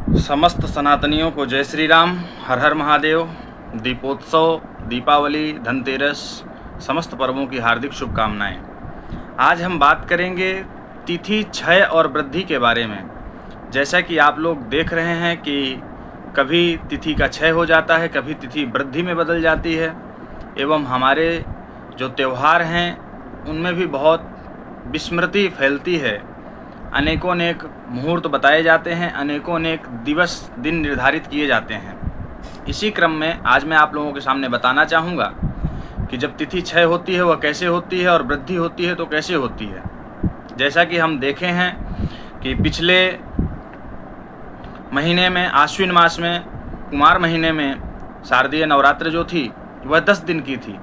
समस्त सनातनियों को जय श्री राम, हर हर महादेव। दीपोत्सव, दीपावली, धनतेरस, समस्त पर्वों की हार्दिक शुभकामनाएं। आज हम बात करेंगे तिथि क्षय और वृद्धि के बारे में। जैसा कि आप लोग देख रहे हैं कि कभी तिथि का क्षय हो जाता है, कभी तिथि वृद्धि में बदल जाती है, एवं हमारे जो त्यौहार हैं उनमें भी बहुत विस्मृति फैलती है। अनेकों अनेक मुहूर्त बताए जाते हैं, अनेकों अनेक दिवस दिन निर्धारित किए जाते हैं। इसी क्रम में आज मैं आप लोगों के सामने बताना चाहूँगा कि जब तिथि क्षय होती है वह कैसे होती है और वृद्धि होती है तो कैसे होती है। जैसा कि हम देखे हैं कि पिछले महीने में, आश्विन मास में, कुमार महीने में शारदीय नवरात्र जो थी वह 10 दिन की थी।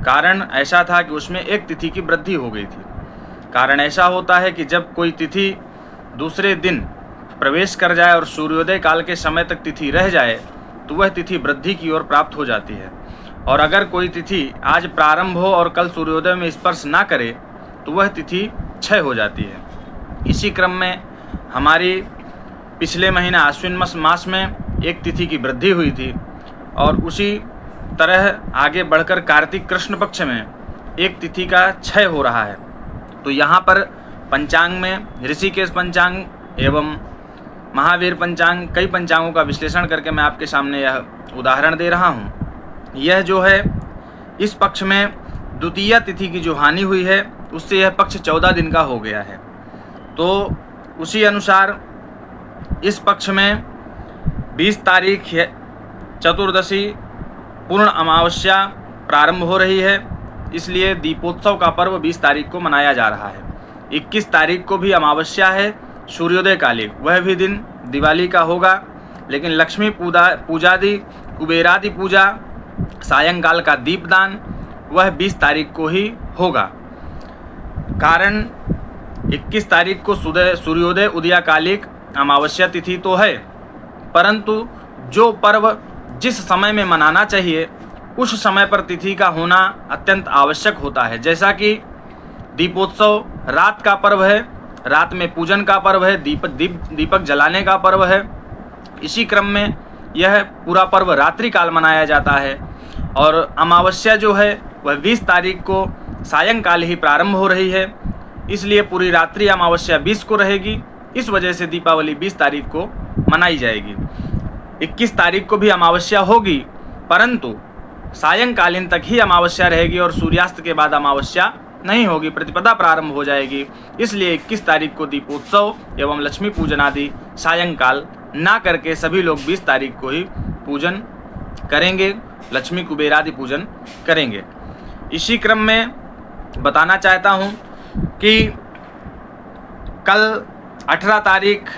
कारण ऐसा था कि उसमें एक तिथि की वृद्धि हो गई थी। कारण ऐसा होता है कि जब कोई तिथि दूसरे दिन प्रवेश कर जाए और सूर्योदय काल के समय तक तिथि रह जाए तो वह तिथि वृद्धि की ओर प्राप्त हो जाती है। और अगर कोई तिथि आज प्रारंभ हो और कल सूर्योदय में स्पर्श ना करे तो वह तिथि क्षय हो जाती है। इसी क्रम में हमारी पिछले महीने आश्विन मास में एक तिथि की वृद्धि हुई थी और उसी तरह आगे बढ़कर कार्तिक कृष्ण पक्ष में एक तिथि का क्षय हो रहा है। तो यहाँ पर पंचांग में ऋषिकेश पंचांग एवं महावीर पंचांग, कई पंचांगों का विश्लेषण करके मैं आपके सामने यह उदाहरण दे रहा हूँ। यह जो है इस पक्ष में द्वितीया तिथि की जो हानि हुई है उससे यह पक्ष 14 दिन का हो गया है। तो उसी अनुसार इस पक्ष में 20 तारीख चतुर्दशी पूर्ण अमावस्या प्रारंभ हो रही है, इसलिए दीपोत्सव का पर्व 20 तारीख को मनाया जा रहा है। 21 तारीख को भी अमावस्या है, सूर्योदय कालिक, वह भी दिन दिवाली का होगा। लेकिन लक्ष्मी पूजादि, कुबेरादि पूजा, सायंकाल का दीपदान वह 20 तारीख को ही होगा। कारण 21 तारीख को सूर्योदय उदयाकालिक अमावस्या तिथि तो है, परंतु जो पर्व जिस समय में मनाना चाहिए उस समय पर तिथि का होना अत्यंत आवश्यक होता है। जैसा कि दीपोत्सव रात का पर्व है, रात में पूजन का पर्व है, दीपक जलाने का पर्व है। इसी क्रम में यह पूरा पर्व रात्रि काल मनाया जाता है और अमावस्या जो है वह 20 तारीख को सायंकाल ही प्रारंभ हो रही है, इसलिए पूरी रात्रि अमावस्या 20 को रहेगी। इस वजह से दीपावली 20 तारीख को मनाई जाएगी। 21 तारीख को भी अमावस्या होगी, परंतु सायंकालीन तक ही अमावस्या रहेगी और सूर्यास्त के बाद अमावस्या नहीं होगी, प्रतिपदा प्रारंभ हो जाएगी। इसलिए 21 तारीख को दीपोत्सव एवं लक्ष्मी पूजन आदि सायंकाल ना करके सभी लोग 20 तारीख को ही पूजन करेंगे, लक्ष्मी कुबेरादि पूजन करेंगे। इसी क्रम में बताना चाहता हूँ कि कल 18 तारीख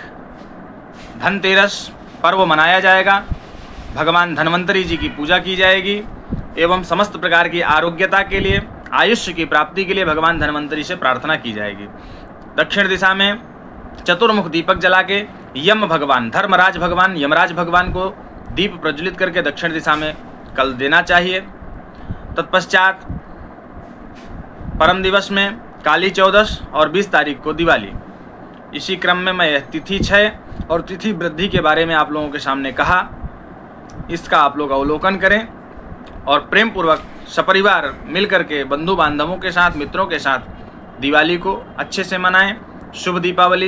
धनतेरस पर्व मनाया जाएगा। भगवान धन्वंतरी जी की पूजा की जाएगी एवं समस्त प्रकार की आरोग्यता के लिए, आयुष्य की प्राप्ति के लिए भगवान धन्वंतरी से प्रार्थना की जाएगी। दक्षिण दिशा में चतुर्मुख दीपक जला के यम भगवान, धर्मराज भगवान, यमराज भगवान को दीप प्रज्वलित करके दक्षिण दिशा में कल देना चाहिए। तत्पश्चात परम दिवस में काली चौदस और 20 तारीख को दिवाली। इसी क्रम में मैं तिथि क्षय और तिथि वृद्धि के बारे में आप लोगों के सामने कहा, इसका आप लोग अवलोकन करें और प्रेम पूर्वक सपरिवार मिलकर के बंधु बांधवों के साथ, मित्रों के साथ दिवाली को अच्छे से मनाएं। शुभ दीपावली।